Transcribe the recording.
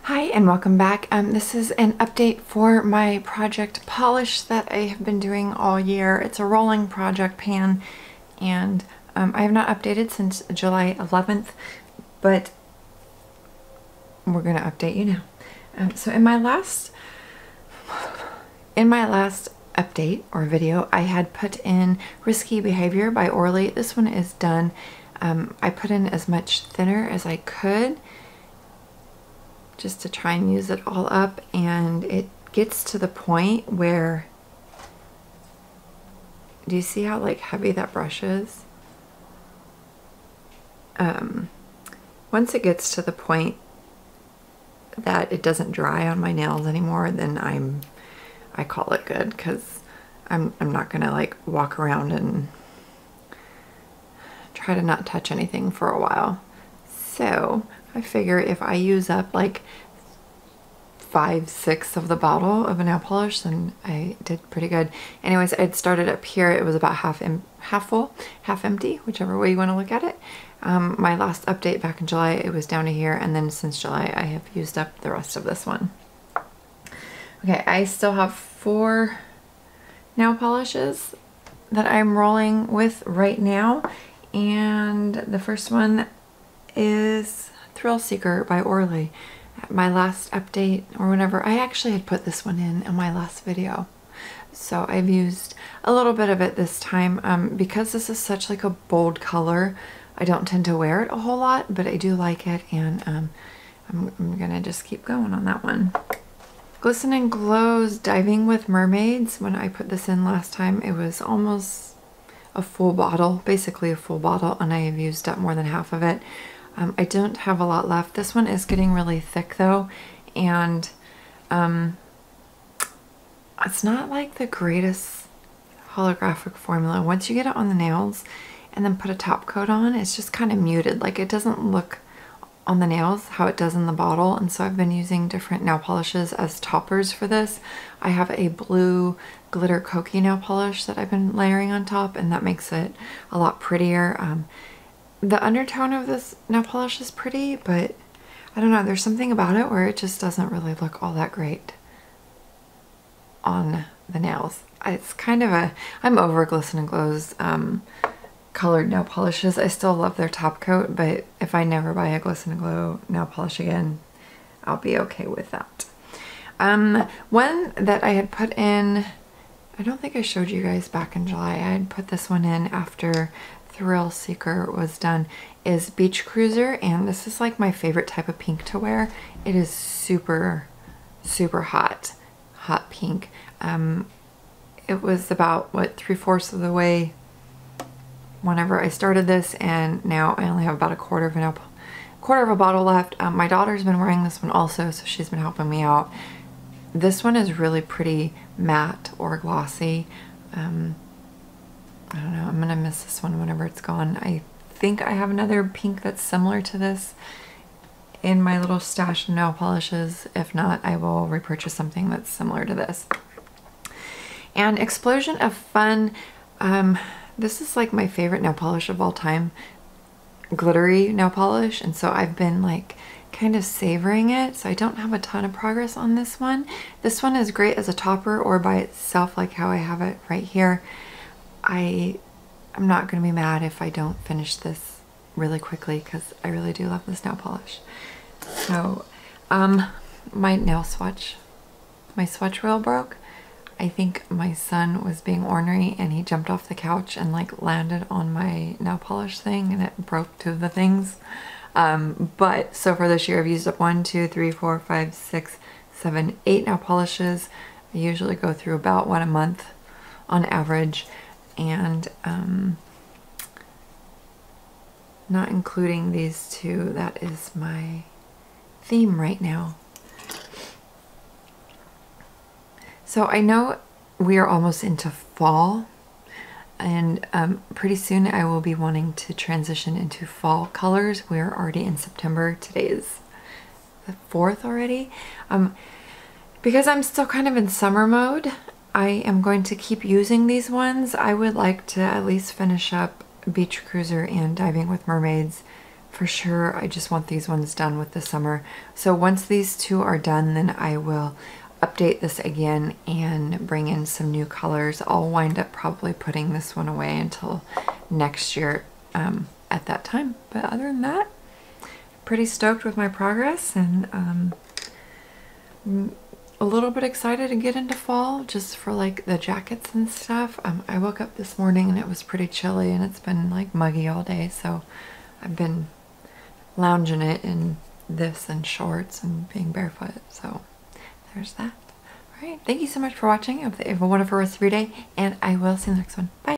Hi and welcome back. This is an update for my project polish that I have been doing all year. It's a rolling project pan and I have not updated since July 11th, but we're going to update you now. So in my last update or video, I had put in Risky Behavior by ORLY. This one is done. I put in as much thinner as I could just to try and use it all up, and it gets to the point where, do you see how like heavy that brush is? Once it gets to the point that it doesn't dry on my nails anymore, then I call it good, because I'm not gonna like walk around and try to not touch anything for a while. So I figure if I use up like 5/6 of the bottle of a nail polish, then I did pretty good. Anyways, I'd started up here. It was about half full, half empty, whichever way you want to look at it. My last update back in July, it was down to here, and then since July I have used up the rest of this one. Okay, I still have 4 nail polishes that I'm rolling with right now, and the first one is Thrill Seeker by ORLY. My last update, or whenever, I actually had put this one in my last video, so I've used a little bit of it this time. Because this is such like a bold color, I don't tend to wear it a whole lot, but I do like it, and I'm gonna just keep going on that one. Glisten and Glow's Diving with Mermaids. When I put this in last time, it was almost a full bottle, basically a full bottle, and I have used up more than half of it. I don't have a lot left. This one is getting really thick though, and it's not like the greatest holographic formula. Once you get it on the nails and then put a top coat on, it's just kind of muted. Like, it doesn't look on the nails how it does in the bottle, and so I've been using different nail polishes as toppers for this. I have a blue glitter Koki nail polish that I've been layering on top, and that makes it a lot prettier. The undertone of this nail polish is pretty, but I don't know, there's something about it where it just doesn't really look all that great on the nails. It's kind of a, I'm over Glisten and Glow's colored nail polishes. I still love their top coat, but if I never buy a Glisten and Glow nail polish again, I'll be okay with that. One that I had put in, I don't think I showed you guys back in July, I had put this one in after Thrill Seeker was done, is Beach Cruiser, and this is like my favorite type of pink to wear. It is super, super hot pink. It was about, what, 3/4 of the way whenever I started this, and now I only have about a quarter of a bottle left. My daughter's been wearing this one also, so she's been helping me out. This one is really pretty matte or glossy. I don't know, I'm gonna miss this one whenever it's gone. I think I have another pink that's similar to this in my little stash of nail polishes. If not, I will repurchase something that's similar to this. And Explosion of Fun, this is like my favorite nail polish of all time, glittery nail polish, and so I've been like kind of savoring it, so I don't have a ton of progress on this one. This one is great as a topper or by itself, like how I have it right here. I'm not going to be mad if I don't finish this really quickly, because I really do love this nail polish. So, my swatch wheel broke. I think my son was being ornery and he jumped off the couch and like landed on my nail polish thing, and it broke 2 of the things. But so far this year I've used up 1, 2, 3, 4, 5, 6, 7, 8 nail polishes. I usually go through about 1 a month on average, and not including these 2, that is my theme right now. So I know we are almost into fall, and pretty soon I will be wanting to transition into fall colors. We're already in September. Today is the 4th already. Because I'm still kind of in summer mode, I am going to keep using these ones. I would like to at least finish up Beach Cruiser and Diving with Mermaids for sure I just want these ones done with the summer. So once these two are done, then I will update this again and bring in some new colors. I'll wind up probably putting this one away until next year at that time. But other than that, pretty stoked with my progress, and a little bit excited to get into fall just for like the jackets and stuff. I woke up this morning and it was pretty chilly, and it's been like muggy all day, so I've been lounging it in this and shorts and being barefoot. So there's that. All right, thank you so much for watching. I hope you have a wonderful rest of your day, and I will see you in the next one. Bye.